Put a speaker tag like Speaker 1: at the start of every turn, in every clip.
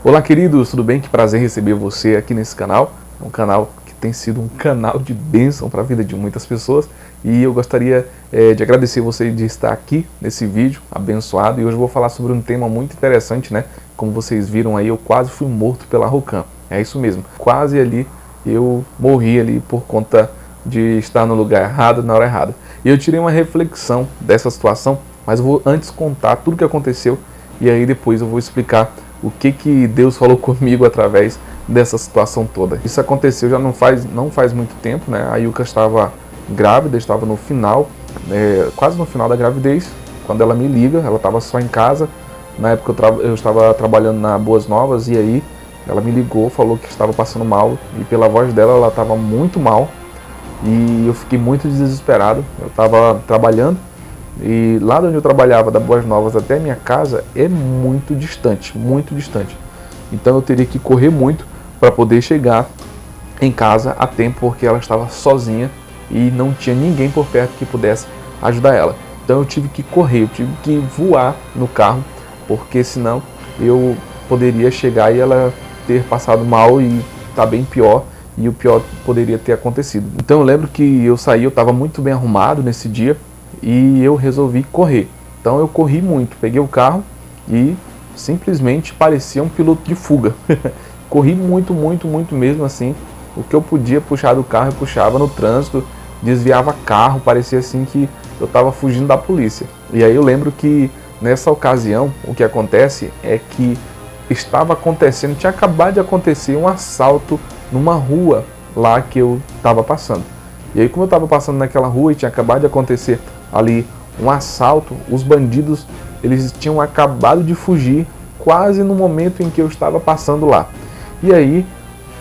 Speaker 1: Olá, queridos, tudo bem? Que prazer receber você aqui nesse canal. É um canal que tem sido um canal de bênção para a vida de muitas pessoas. E eu gostaria de agradecer você de estar aqui nesse vídeo abençoado. E hoje eu vou falar sobre um tema muito interessante, né? Como vocês viram aí, eu quase fui morto pela Rocan. É isso mesmo, quase ali eu morri ali por conta de estar no lugar errado, na hora errada. E eu tirei uma reflexão dessa situação, mas eu vou antes contar tudo o que aconteceu e aí depois eu vou explicar o que Deus falou comigo através dessa situação toda. Isso aconteceu já não faz muito tempo, né? A Yuka estava grávida, estava no final, quase no final da gravidez, quando ela me liga. Ela estava só em casa. Na época eu estava trabalhando na Boas Novas e aí ela me ligou, falou que estava passando mal e pela voz dela ela estava muito mal e eu fiquei muito desesperado. Eu estava trabalhando e lá onde eu trabalhava, da Boas Novas até a minha casa, é muito distante, muito distante. Então eu teria que correr muito para poder chegar em casa a tempo, porque ela estava sozinha e não tinha ninguém por perto que pudesse ajudar ela. Então eu tive que correr, eu tive que voar no carro, porque senão eu poderia chegar e ela ter passado mal e tá bem pior, e o pior poderia ter acontecido. Então eu lembro que eu saí, eu estava muito bem arrumado nesse dia, e eu resolvi correr. Então eu corri muito, peguei o carro e simplesmente parecia um piloto de fuga. Corri muito mesmo assim. O que eu podia puxar do carro eu puxava no trânsito, desviava carro, parecia assim que eu estava fugindo da polícia. E aí eu lembro que nessa ocasião o que acontece é que tinha acabado de acontecer um assalto numa rua lá que eu estava passando. E aí, como eu estava passando naquela rua e tinha acabado de acontecer ali um assalto, os bandidos, eles tinham acabado de fugir quase no momento em que eu estava passando lá. E aí,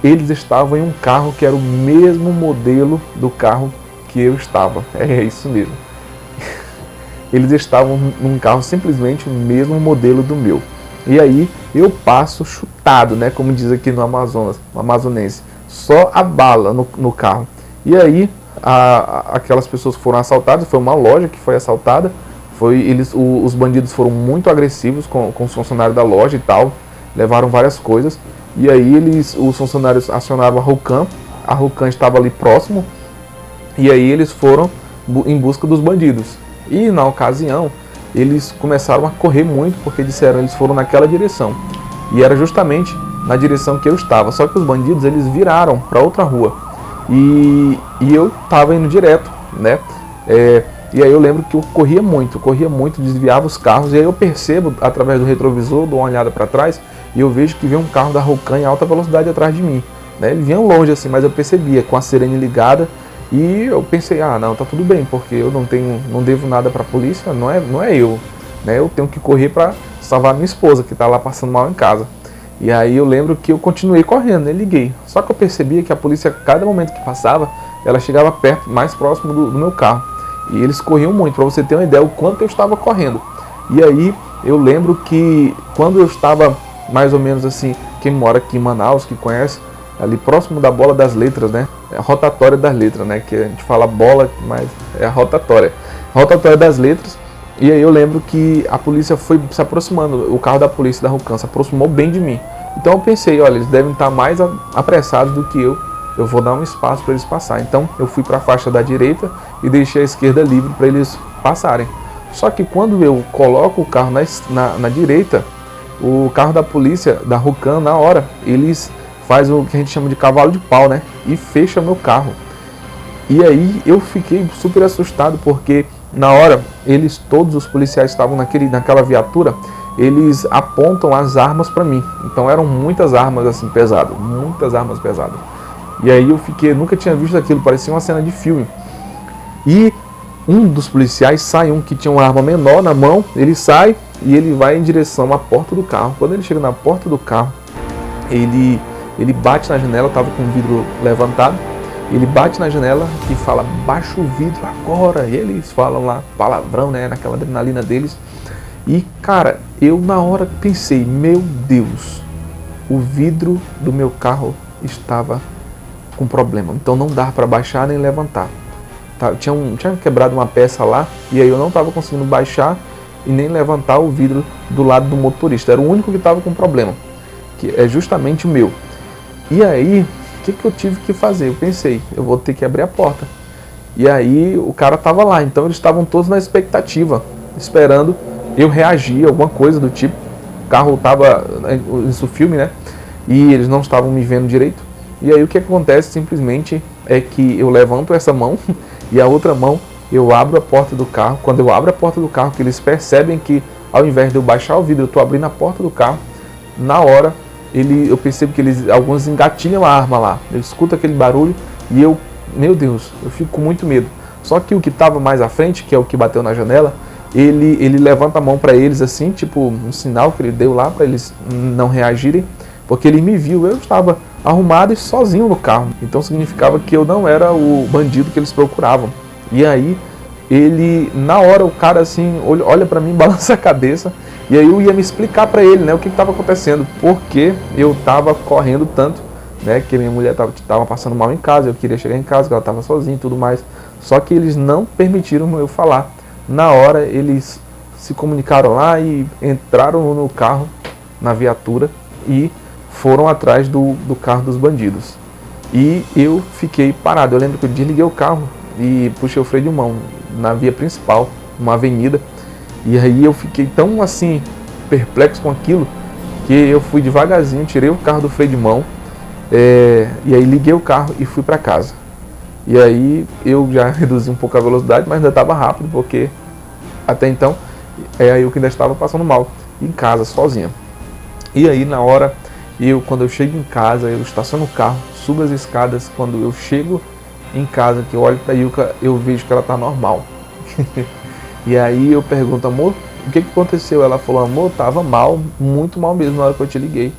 Speaker 1: eles estavam em um carro que era o mesmo modelo do carro que eu estava. É isso mesmo. Eles estavam num carro simplesmente o mesmo modelo do meu. E aí, eu passo chutado, né, como diz aqui no Amazonas, no amazonense, só a bala no carro. E aí, aquelas pessoas que foram assaltadas, foi uma loja que foi assaltada, os bandidos foram muito agressivos com os funcionários da loja e tal, levaram várias coisas, e aí os funcionários acionaram a Rocan estava ali próximo, e aí eles foram em busca dos bandidos. E na ocasião, eles começaram a correr muito, porque disseram que eles foram naquela direção, e era justamente na direção que eu estava, só que os bandidos eles viraram para outra rua. E eu estava indo direto, né? E aí eu lembro que eu corria muito, desviava os carros. E aí eu percebo, através do retrovisor, dou uma olhada para trás e eu vejo que vem um carro da Rocan em alta velocidade atrás de mim, né? Ele vinha longe assim, mas eu percebia, com a sirene ligada. E eu pensei, não, tá tudo bem, porque eu não devo nada para a polícia, não é eu, né? Eu tenho que correr para salvar minha esposa, que está lá passando mal em casa. E aí eu lembro que eu continuei correndo, né? Liguei. Só que eu percebia que a polícia, a cada momento que passava, ela chegava perto, mais próximo do meu carro. E eles corriam muito, para você ter uma ideia o quanto eu estava correndo. E aí eu lembro que quando eu estava mais ou menos assim, quem mora aqui em Manaus, que conhece, ali próximo da Bola das Letras, né? É a rotatória das letras, né? Que a gente fala bola, mas é a rotatória. Rotatória das letras. E aí eu lembro que a polícia foi se aproximando, o carro da polícia da Rocan se aproximou bem de mim. Então eu pensei, olha, eles devem estar mais apressados do que eu vou dar um espaço para eles passarem. Então eu fui para a faixa da direita e deixei a esquerda livre para eles passarem. Só que quando eu coloco o carro na direita, o carro da polícia, da Rocan, na hora, eles fazem o que a gente chama de cavalo de pau, né? E fecha meu carro. E aí eu fiquei super assustado, porque na hora, todos os policiais estavam naquela viatura, eles apontam as armas para mim. Então eram muitas armas assim pesadas, muitas armas pesadas. E aí eu nunca tinha visto aquilo, parecia uma cena de filme. E um dos policiais sai, um que tinha uma arma menor na mão, ele sai e ele vai em direção à porta do carro. Quando ele chega na porta do carro, ele bate na janela, estava com o vidro levantado. Ele bate na janela e fala, baixa o vidro agora. E eles falam lá palavrão, né, naquela adrenalina deles. E cara, eu na hora pensei, meu Deus, o vidro do meu carro estava com problema. Então não dava para baixar nem levantar. Tinha quebrado uma peça lá e aí eu não estava conseguindo baixar e nem levantar o vidro do lado do motorista. Era o único que estava com problema. que é justamente o meu. E aí, o que eu tive que fazer? Eu pensei, eu vou ter que abrir a porta. E aí o cara estava lá, então eles estavam todos na expectativa, esperando eu reagir, alguma coisa do tipo. O carro estava, isso filme, né? E eles não estavam me vendo direito. E aí o que acontece simplesmente é que eu levanto essa mão e a outra mão eu abro a porta do carro. Quando eu abro a porta do carro, que eles percebem que ao invés de eu baixar o vidro, eu estou abrindo a porta do carro, na hora eu percebo que alguns engatilham a arma lá. Eu escuto aquele barulho e eu, meu Deus, eu fico com muito medo. Só que o que estava mais à frente, que é o que bateu na janela, ele levanta a mão para eles assim, tipo um sinal que ele deu lá para eles não reagirem, porque ele me viu, eu estava arrumado e sozinho no carro. Então significava que eu não era o bandido que eles procuravam. E aí na hora o cara assim olha para mim, balança a cabeça, e aí eu ia me explicar para ele, né, o que estava acontecendo, porque eu estava correndo tanto, né, que minha mulher estava passando mal em casa, eu queria chegar em casa, que ela estava sozinha e tudo mais. Só que eles não permitiram eu falar. Na hora eles se comunicaram lá e entraram no carro, na viatura, e foram atrás do carro dos bandidos. E eu fiquei parado. Eu lembro que eu desliguei o carro e puxei o freio de mão na via principal, uma avenida. E aí eu fiquei tão assim, perplexo com aquilo, que eu fui devagarzinho, tirei o carro do freio de mão, e aí liguei o carro e fui para casa. E aí eu já reduzi um pouco a velocidade, mas ainda estava rápido, porque até então eu que ainda estava passando mal em casa, sozinha. E aí na hora, quando eu chego em casa, eu estaciono o carro, subo as escadas. Quando eu chego em casa, que eu olho para a Ilka, eu vejo que ela está normal. E aí eu pergunto, amor, o que aconteceu? Ela falou, amor, estava mal, muito mal mesmo na hora que eu te liguei.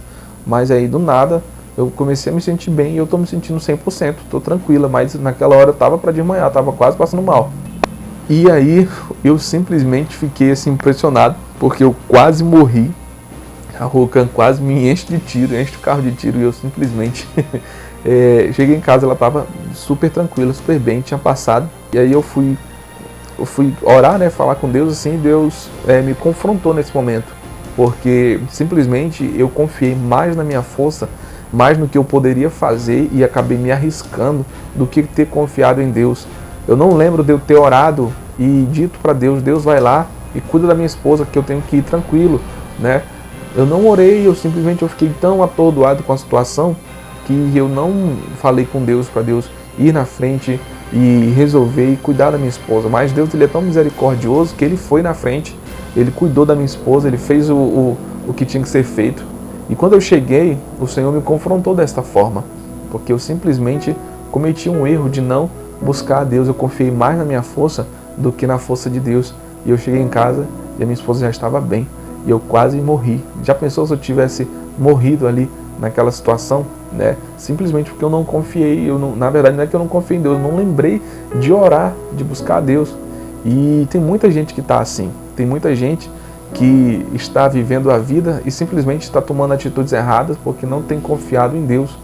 Speaker 1: Mas aí do nada eu comecei a me sentir bem e eu tô me sentindo 100%, tô tranquila, mas naquela hora eu tava para desmaiar, tava quase passando mal. E aí eu simplesmente fiquei assim impressionado, porque eu quase morri. A Rocan quase me enche de tiro, enche o carro de tiro, e eu simplesmente cheguei em casa, ela tava super tranquila, super bem, tinha passado. E aí eu fui orar, né, falar com Deus, assim, Deus me confrontou nesse momento, porque simplesmente eu confiei mais na minha força, mais no que eu poderia fazer, e acabei me arriscando do que ter confiado em Deus. Eu não lembro de eu ter orado e dito para Deus, Deus vai lá e cuida da minha esposa, que eu tenho que ir tranquilo, né? Eu não orei, eu fiquei tão atordoado com a situação que eu não falei com Deus para Deus ir na frente e resolver e cuidar da minha esposa. Mas Deus, ele é tão misericordioso que ele foi na frente, ele cuidou da minha esposa, ele fez o que tinha que ser feito. E quando eu cheguei, o Senhor me confrontou desta forma, porque eu simplesmente cometi um erro de não buscar a Deus. Eu confiei mais na minha força do que na força de Deus. E eu cheguei em casa e a minha esposa já estava bem. E eu quase morri. Já pensou se eu tivesse morrido ali naquela situação, né? Simplesmente porque eu não confiei. Na verdade, não é que eu não confiei em Deus, eu não lembrei de orar, de buscar a Deus. E tem muita gente que está assim. Tem muita gente que está vivendo a vida e simplesmente está tomando atitudes erradas porque não tem confiado em Deus.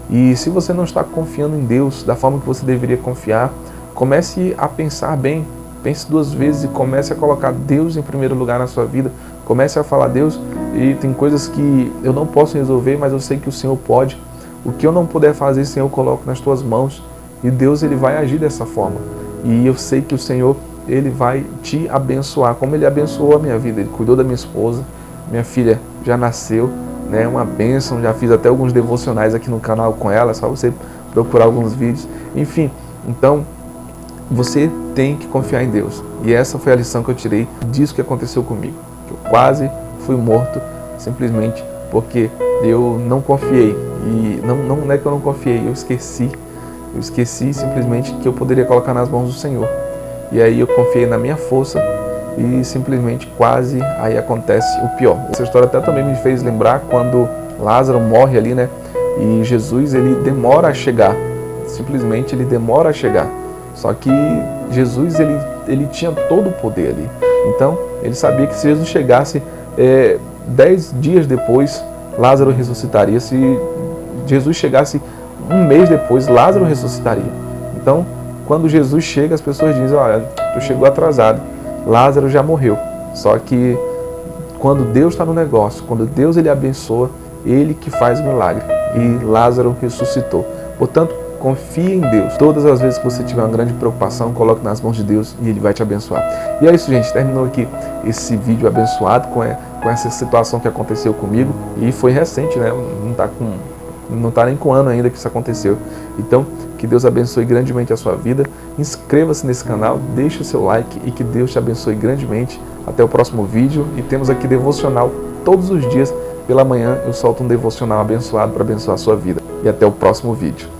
Speaker 1: E se você não está confiando em Deus da forma que você deveria confiar, comece a pensar bem. Pense duas vezes e comece a colocar Deus em primeiro lugar na sua vida. Comece a falar, Deus, e tem coisas que eu não posso resolver, mas eu sei que o Senhor pode. O que eu não puder fazer, Senhor, eu coloco nas tuas mãos. E Deus, ele vai agir dessa forma. E eu sei que o Senhor, ele vai te abençoar, como ele abençoou a minha vida. Ele cuidou da minha esposa, minha filha já nasceu, né? Uma bênção. Já fiz até alguns devocionais aqui no canal com ela, é só você procurar alguns vídeos. Enfim, então você tem que confiar em Deus. E essa foi a lição que eu tirei disso que aconteceu comigo. Que eu quase fui morto simplesmente porque eu não confiei. E não é que eu não confiei, eu esqueci. Eu esqueci simplesmente que eu poderia colocar nas mãos do Senhor. E aí eu confiei na minha força e simplesmente quase aí acontece o pior. Essa história até também me fez lembrar quando Lázaro morre ali, né? E Jesus, ele demora a chegar. Simplesmente ele demora a chegar. Só que Jesus, ele tinha todo o poder ali. Então, ele sabia que se Jesus chegasse 10 dias depois, Lázaro ressuscitaria. Se Jesus chegasse um mês depois, Lázaro ressuscitaria. Então, quando Jesus chega, as pessoas dizem, olha, tu chegou atrasado, Lázaro já morreu. Só que quando Deus está no negócio, quando Deus ele abençoa, Ele que faz o milagre. E Lázaro ressuscitou. Portanto, confie em Deus. Todas as vezes que você tiver uma grande preocupação, coloque nas mãos de Deus e Ele vai te abençoar. E é isso, gente. Terminou aqui esse vídeo abençoado com essa situação que aconteceu comigo. E foi recente, né? Não está nem com um ano ainda que isso aconteceu. Então, que Deus abençoe grandemente a sua vida. Inscreva-se nesse canal, deixe o seu like e que Deus te abençoe grandemente. Até o próximo vídeo. E temos aqui devocional todos os dias. Pela manhã eu solto um devocional abençoado para abençoar a sua vida. E até o próximo vídeo.